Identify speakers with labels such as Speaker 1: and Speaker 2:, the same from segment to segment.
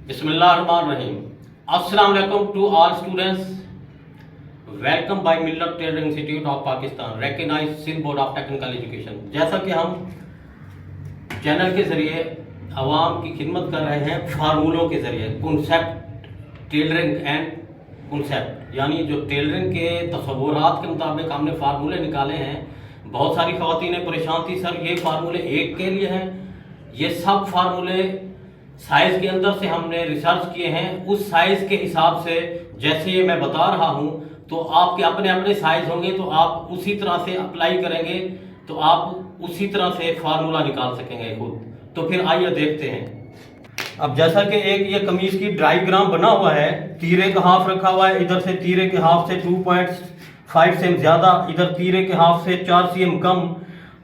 Speaker 1: बिस्मिल्लाहिर्रहमानिर्रहीम। अस्सलाम वालेकुम to all students. Welcome by Millat training institute of Pakistan, recognised Sindh board of technical education. जैसा कि हम चैनल के ज़रिए आवाम की खिदमत कर रहे हैं फार्मूलों के ज़रिए, कॉन्सेप्ट टेलरिंग एंड कॉन्सेप्ट, यानी जो टेलरिंग के तसव्वुरात के मुताबिक हमने फार्मूले निकाले हैं। बहुत सारी ख़वातीनें परेशान थी, सर ये फार्मूले एक के लिए हैं। ये सब फार्मूले साइज़ के अंदर से हमने रिसर्च किए हैं, उस साइज़ के हिसाब से जैसे ये मैं बता रहा हूँ तो आपके अपने अपने साइज़ होंगे, तो आप उसी तरह से अप्लाई करेंगे तो आप उसी तरह से फार्मूला निकाल सकेंगे खुद। तो फिर आइए देखते हैं। अब जैसा कि एक ये कमीज की डायग्राम बना हुआ है, तीरे का हाफ रखा हुआ है, इधर से तीरे के हाफ से 2.5 सेम ज़्यादा, इधर तीरे के हाफ से 4 cm कम।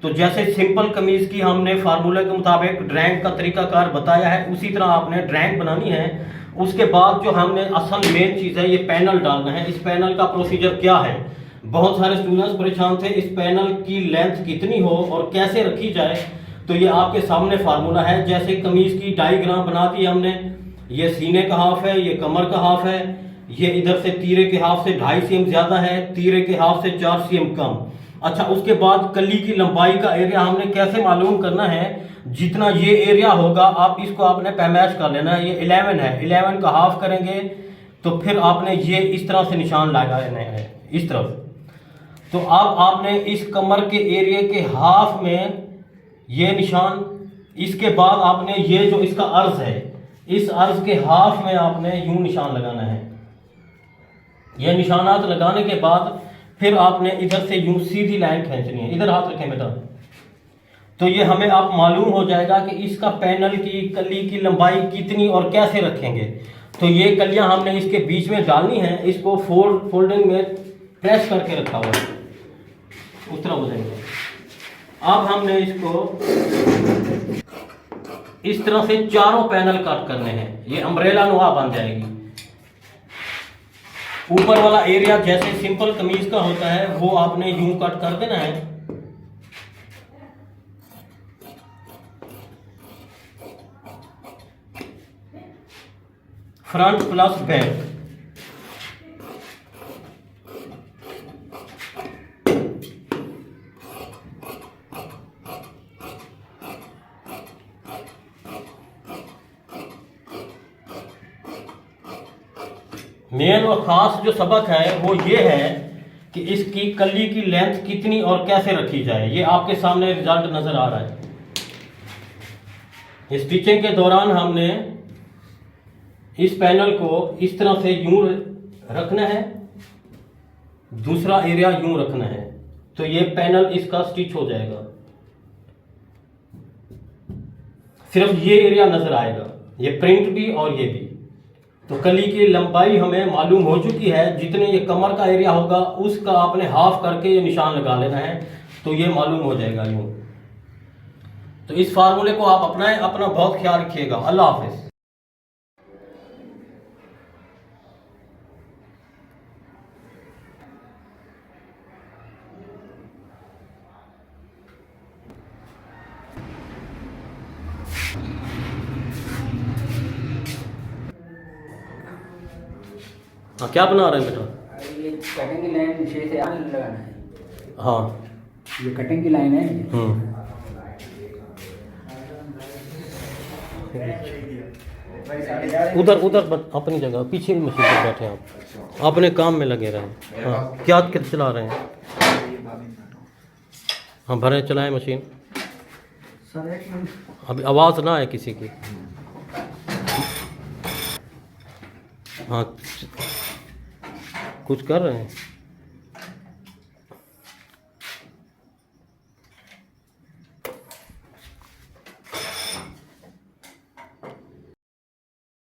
Speaker 1: तो जैसे सिंपल कमीज की हमने फार्मूले के मुताबिक ड्राइंग का तरीकाकार बताया है, उसी तरह आपने ड्राइंग बनानी है। उसके बाद जो हमने असल मेन चीज़ है, ये पैनल डालना है। इस पैनल का प्रोसीजर क्या है, बहुत सारे स्टूडेंट्स परेशान थे इस पैनल की लेंथ कितनी हो और कैसे रखी जाए। तो ये आपके सामने फार्मूला है। जैसे कमीज की डायग्राम बना दी हमने, ये सीने का हाफ है, ये कमर का हाफ है, ये इधर से तीरे के हाफ से 2.5 cm ज़्यादा है, तीरे के हाफ से 4 cm कम। अच्छा, उसके बाद कली की लंबाई का एरिया हमने कैसे मालूम करना है, जितना ये एरिया होगा आप इसको आपने पैमाइश कर लेना है। ये 11 है, 11 का हाफ करेंगे तो फिर आपने ये इस तरह से निशान लगाना है इस तरफ। तो अब आपने इस कमर के एरिया के हाफ में ये निशान, इसके बाद आपने ये जो इसका अर्ज है, इस अर्ज के हाफ में आपने यूं निशान लगाना है। ये निशानात लगाने के बाद फिर आपने इधर से यूं सीधी लाइन खींचनी है। इधर हाथ रखें बेटा। तो ये हमें आप मालूम हो जाएगा कि इसका पैनल की कली की लंबाई कितनी और कैसे रखेंगे। तो ये कलियां हमने इसके बीच में डालनी है। इसको फोल्डिंग में प्रेस करके रखा हुआ है, उस तरह हो जाएंगे। अब हमने इसको इस तरह से चारों पैनल कट करने हैं। ये अम्ब्रेला नुमा बन जाएगी। ऊपर वाला एरिया जैसे सिंपल कमीज का होता है वो आपने यूं कट कर देना है। Front plus back. मेन और ख़ास जो सबक है वो ये है कि इसकी कली की लेंथ कितनी और कैसे रखी जाए। ये आपके सामने रिजल्ट नज़र आ रहा है। स्टिचिंग के दौरान हमने इस पैनल को इस तरह से यूं रखना है, दूसरा एरिया यूं रखना है, तो ये पैनल इसका स्टिच हो जाएगा। सिर्फ ये एरिया नज़र आएगा, ये प्रिंट भी और ये भी। तो कली की लंबाई हमें मालूम हो चुकी है, जितने ये कमर का एरिया होगा उसका आपने हाफ करके ये निशान लगा लेना है, तो ये मालूम हो जाएगा यूं। तो इस फार्मूले को आप अपनाएं, अपना बहुत ख्याल रखिएगा। अल्लाह हाफिज। हाँ, क्या बना रहे हैं बेटा?
Speaker 2: ये कटिंग की लाइन नीचे से आगे लगाना है।
Speaker 1: हाँ,
Speaker 2: ये कटिंग की लाइन है।
Speaker 1: उधर उधर अपनी जगह पीछे मशीन पर बैठे आप अपने काम में लगे रहे। हाँ, क्या चला रहे हैं? हाँ, भरे चलाएं मशीन। अभी आवाज़ ना आए किसी की। हाँ, कुछ कर रहे हैं।